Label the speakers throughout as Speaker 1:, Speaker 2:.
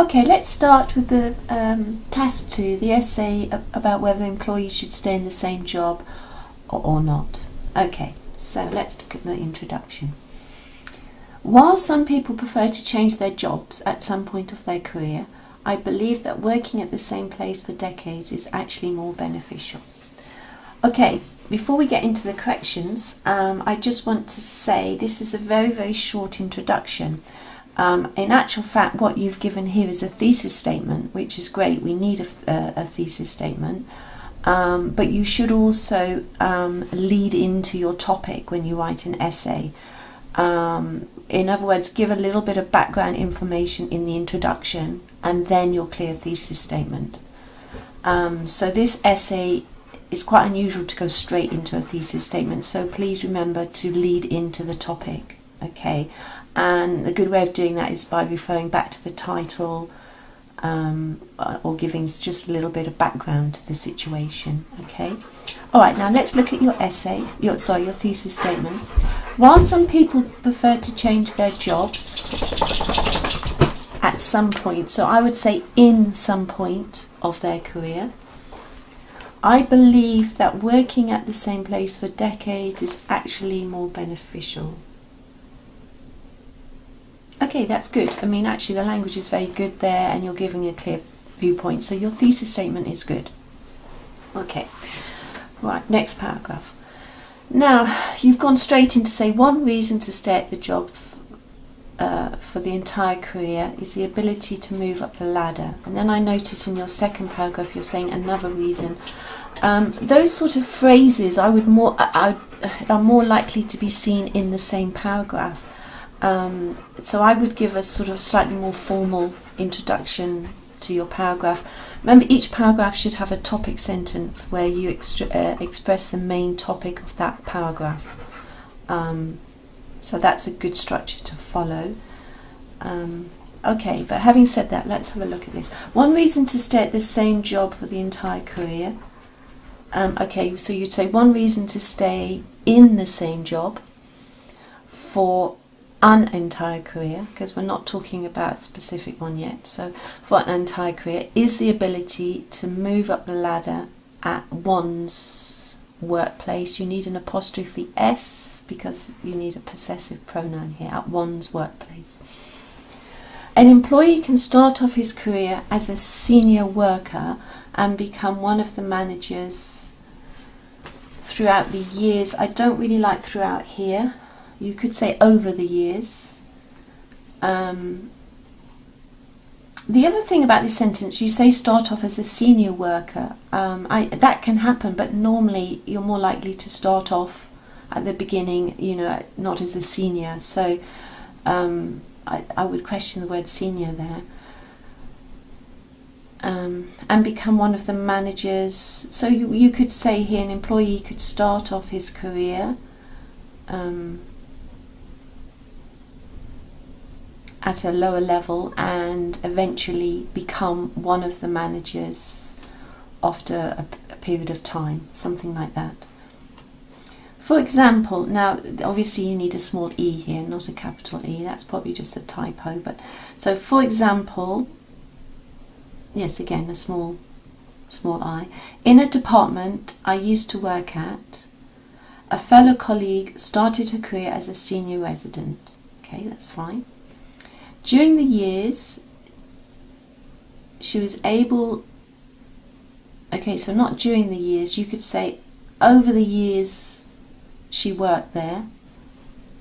Speaker 1: Okay, let's start with the task 2, the essay about whether employees should stay in the same job or not. Okay, so let's look at the introduction. While some people prefer to change their jobs at some point of their career, I believe that working at the same place for decades is actually more beneficial. Okay, before we get into the corrections, I just want to say this is a very, very short introduction. In actual fact, what you've given here is a thesis statement, which is great. We need a thesis statement. But you should also lead into your topic when you write an essay. In other words, give a little bit of background information in the introduction and then your clear thesis statement. So this essay is quite unusual to go straight into a thesis statement, so please remember to lead into the topic, okay? And a good way of doing that is by referring back to the title or giving just a little bit of background to the situation, okay? All right, now let's look at your essay, your thesis statement. While some people prefer to change their jobs at some point, so I would say in some point of their career, I believe that working at the same place for decades is actually more beneficial. Okay, that's good. I mean, actually the language is very good there and you're giving a clear viewpoint, so your thesis statement is good. Okay, right, next paragraph. Now, you've gone straight into say one reason to stay at the job for the entire career is the ability to move up the ladder. And then I notice in your second paragraph you're saying another reason. Those sort of phrases are more likely to be seen in the same paragraph. So I would give a sort of slightly more formal introduction to your paragraph. Remember, each paragraph should have a topic sentence where you express the main topic of that paragraph. So that's a good structure to follow. Okay, but having said that, let's have a look at this. One reason to stay at the same job for the entire career. Okay, so you'd say one reason to stay in the same job for an entire career, because we're not talking about a specific one yet. So for an entire career is the ability to move up the ladder at one's workplace. You need an apostrophe S because you need a possessive pronoun here, at one's workplace. An employee can start off his career as a senior worker and become one of the managers throughout the years. I don't really like throughout here. You could say over the years. The other thing about this sentence, you say start off as a senior worker. That can happen, but normally you're more likely to start off at the beginning, you know, not as a senior. So I would question the word senior there. And become one of the managers. So you could say here an employee could start off his career at a lower level and eventually become one of the managers after a period of time, something like that. For example, now obviously you need a small e here, not a capital E, that's probably just a typo, but so for example, yes, again a small I, in a department I used to work at, a fellow colleague started her career as a senior resident. Okay, that's fine. During the years, she was able, okay, so not during the years, you could say over the years she worked there,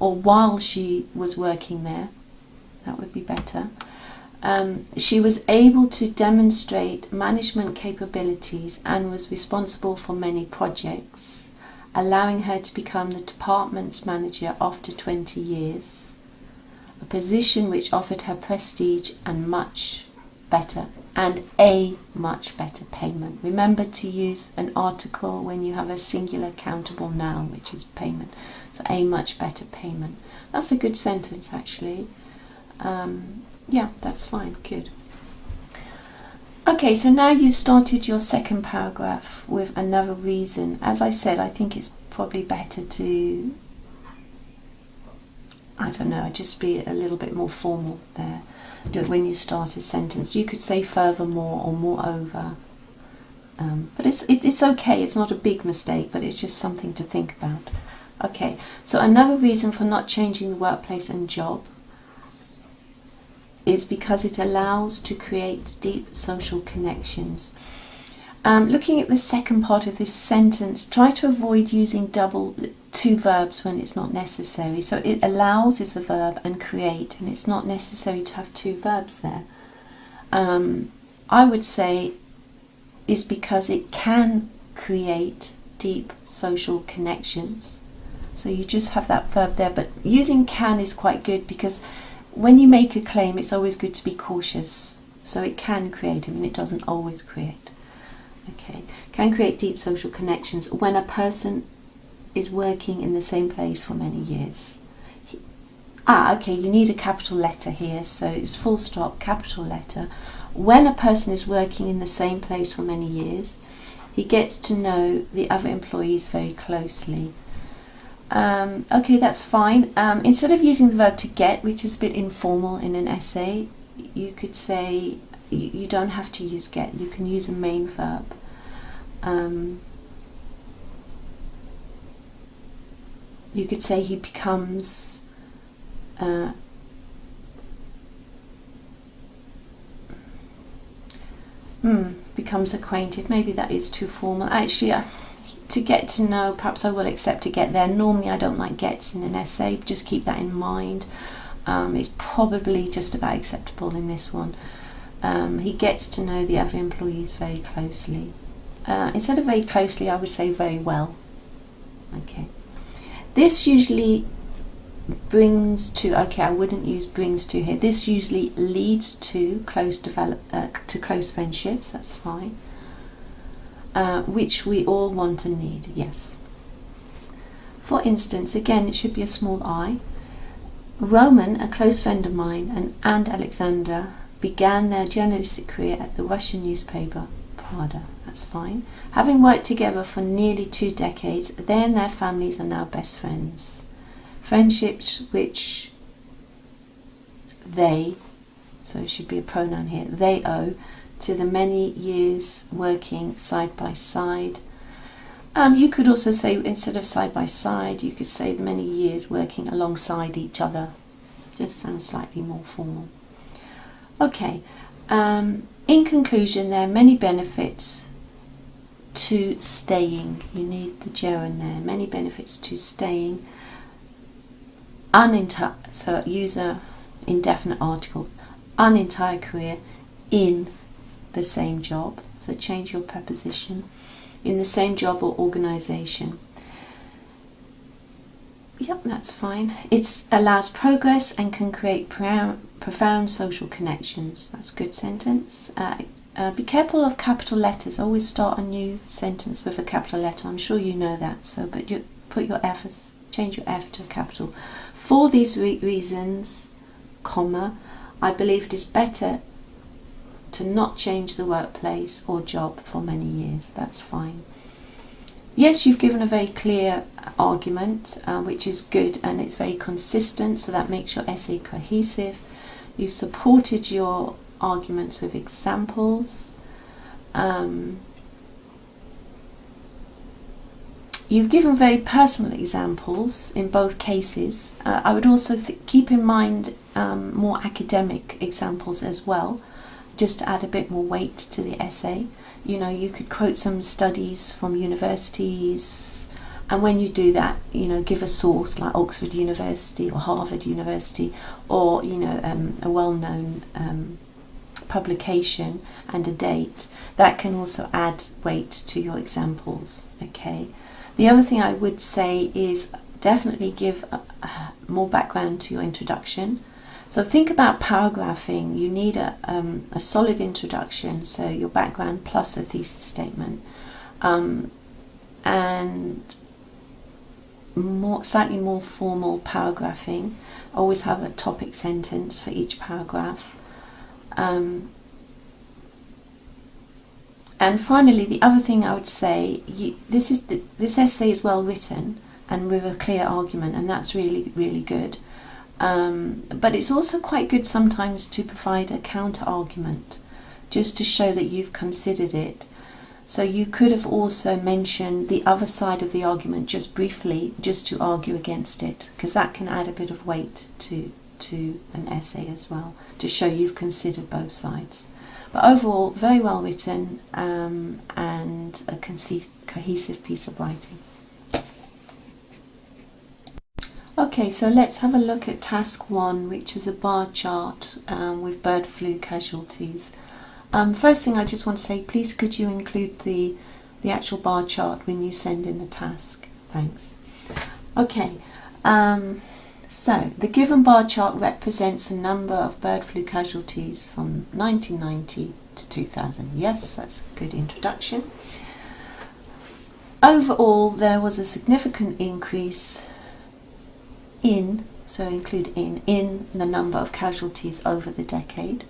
Speaker 1: or while she was working there, that would be better. She was able to demonstrate management capabilities and was responsible for many projects, allowing her to become the department's manager after 20 years. A position which offered her prestige and a much better payment. Remember to use an article when you have a singular countable noun, which is payment. So a much better payment. That's a good sentence, actually. Yeah, that's fine. Good. Okay, so now you've started your second paragraph with another reason. As I said, I think it's probably better to I don't know, just be a little bit more formal there. Do it when you start a sentence. You could say furthermore or moreover. But it's okay, it's not a big mistake, but it's just something to think about. Okay, so another reason for not changing the workplace and job is because it allows to create deep social connections. Looking at the second part of this sentence, try to avoid using two verbs when it's not necessary. So it allows is a verb and create, and it's not necessary to have two verbs there. I would say is because it can create deep social connections. So you just have that verb there, but using can is quite good because when you make a claim, it's always good to be cautious. So it can create, I mean, it doesn't always create. Okay, can create deep social connections when a person is working in the same place for many years. Okay, you need a capital letter here, so it's full stop, capital letter. When a person is working in the same place for many years, he gets to know the other employees very closely. Okay, that's fine. Instead of using the verb to get, which is a bit informal in an essay, you could say, you don't have to use get, you can use a main verb. You could say he becomes becomes acquainted. Maybe that is too formal. Actually, to get to know, perhaps I will accept to get there. Normally I don't like gets in an essay, just keep that in mind. It's probably just about acceptable in this one. He gets to know the other employees very closely. Instead of very closely, I would say very well. Okay. This usually brings to, okay, I wouldn't use brings to here. This usually leads to close friendships, that's fine. Which we all want and need, yes. For instance, again, it should be a small I. Roman, a close friend of mine, and Alexandra began their journalistic career at the Russian newspaper Pravda. That's fine. Having worked together for nearly 2 decades, they and their families are now best friends. Friendships which they, so it should be a pronoun here, they owe to the many years working side by side. You could also say, instead of side by side, you could say the many years working alongside each other. Just sounds slightly more formal. Okay, in conclusion, there are many benefits to staying. You need the gerund there. Many benefits to staying. So use a indefinite article. An entire career in the same job. So change your preposition. In the same job or organisation. Yep, that's fine. It allows progress and can create profound social connections. That's a good sentence. Be careful of capital letters. Always start a new sentence with a capital letter. I'm sure you know that. So, but you put your F, change your F to a capital. For these reasons, comma, I believe it is better to not change the workplace or job for many years. That's fine. Yes, you've given a very clear argument, which is good, and it's very consistent, so that makes your essay cohesive. You've supported your arguments with examples. You've given very personal examples in both cases. I would also keep in mind more academic examples as well, just to add a bit more weight to the essay. You know, you could quote some studies from universities, and when you do that, you know, give a source like Oxford University or Harvard University, or, you know, a well-known publication and a date. That can also add weight to your examples. Okay. The other thing I would say is definitely give more background to your introduction. So think about paragraphing. You need a solid introduction, so your background plus a thesis statement, and slightly more formal paragraphing. Always have a topic sentence for each paragraph. And finally, the other thing I would say, this essay is well written and with a clear argument, and that's really, really good. But it's also quite good sometimes to provide a counter argument, just to show that you've considered it. So you could have also mentioned the other side of the argument just briefly, just to argue against it, because that can add a bit of weight to an essay as well, to show you've considered both sides. But overall, very well written, and a cohesive piece of writing. Okay, so let's have a look at task 1, which is a bar chart with bird flu casualties. First thing I just want to say, please could you include the actual bar chart when you send in the task? Thanks. Okay, so the given bar chart represents a number of bird flu casualties from 1990 to 2000. Yes, that's a good introduction. Overall, there was a significant increase in the number of casualties over the decade.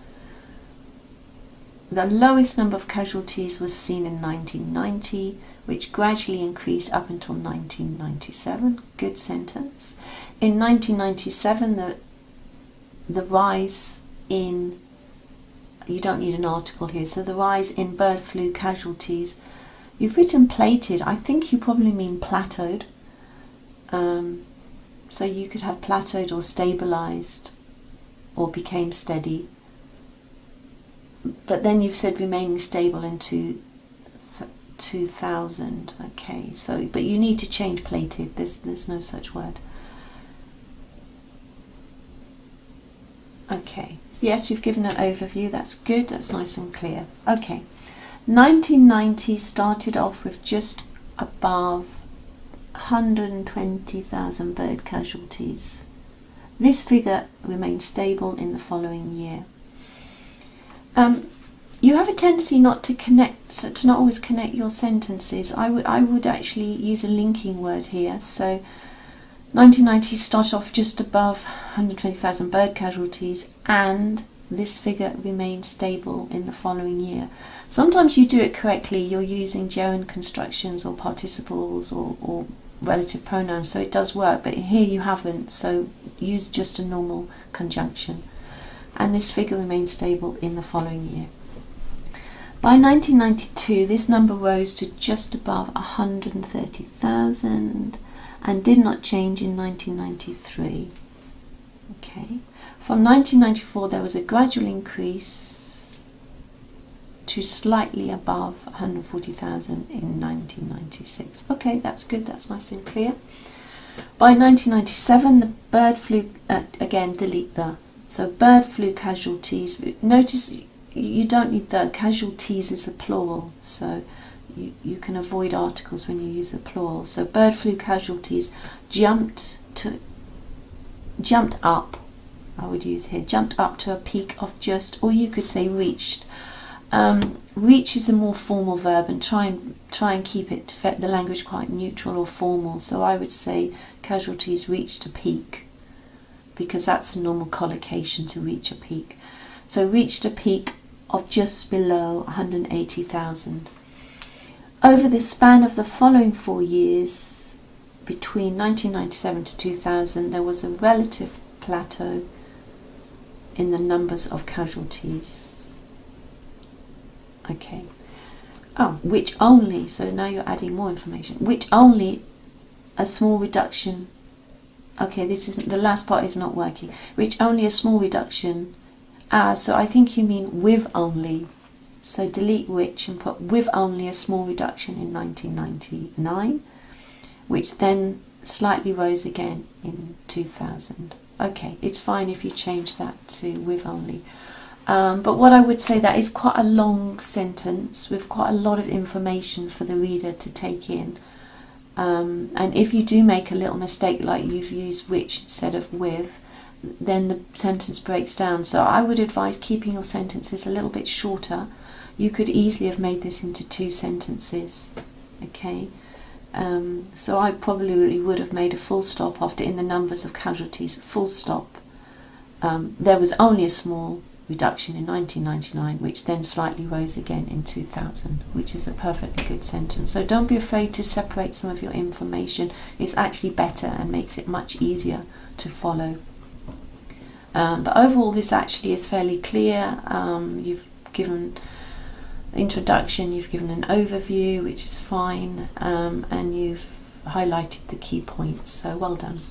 Speaker 1: The lowest number of casualties was seen in 1990, which gradually increased up until 1997. Good sentence. In 1997, the rise in, you don't need an article here, so the rise in bird flu casualties, you've written plated, I think you probably mean plateaued. So you could have plateaued or stabilised or became steady. But then you've said remaining stable in 2000. Okay, so but you need to change plated. There's no such word. Okay, yes, you've given an overview. That's good. That's nice and clear. Okay, 1990 started off with just above 120,000 bird casualties. This figure remained stable in the following year. You have a tendency not always connect your sentences. I would actually use a linking word here. So 1990 start off just above 120,000 bird casualties, and this figure remained stable in the following year. Sometimes you do it correctly, you're using gerund constructions or participles or relative pronouns, so it does work, but here you haven't, so use just a normal conjunction. And this figure remained stable in the following year. By 1992, this number rose to just above 130,000 and did not change in 1993. Okay. From 1994, there was a gradual increase to slightly above 140,000 in 1996. Okay, that's good, that's nice and clear. By 1997, the bird flu, again, delete the, so bird flu casualties, notice you don't need the, casualties is a plural, so you can avoid articles when you use a plural. So bird flu casualties jumped up, I would use here, jumped up to a peak of just, or you could say reached. Reach is a more formal verb, and try and keep it, the language quite neutral or formal. So I would say casualties reached a peak, because that's a normal collocation, to reach a peak. So reached a peak of just below 180,000. Over the span of the following 4 years, between 1997 to 2000, there was a relative plateau in the numbers of casualties. Okay. Oh, which only, so now you're adding more information, which only a small reduction, okay, this isn't, the last part is not working, which only a small reduction, so I think you mean with only, so delete which and put with only a small reduction in 1999, which then slightly rose again in 2000. Okay, it's fine if you change that to with only. But what I would say, that is quite a long sentence with quite a lot of information for the reader to take in. And if you do make a little mistake, like you've used which instead of with, then the sentence breaks down. So I would advise keeping your sentences a little bit shorter. You could easily have made this into 2 sentences. Okay. So I probably would have made a full stop after in the numbers of casualties, full stop. There was only a small reduction in 1999, which then slightly rose again in 2000, which is a perfectly good sentence. So don't be afraid to separate some of your information. It's actually better and makes it much easier to follow. But overall this actually is fairly clear. You've given introduction, you've given an overview, which is fine, and you've highlighted the key points, so well done.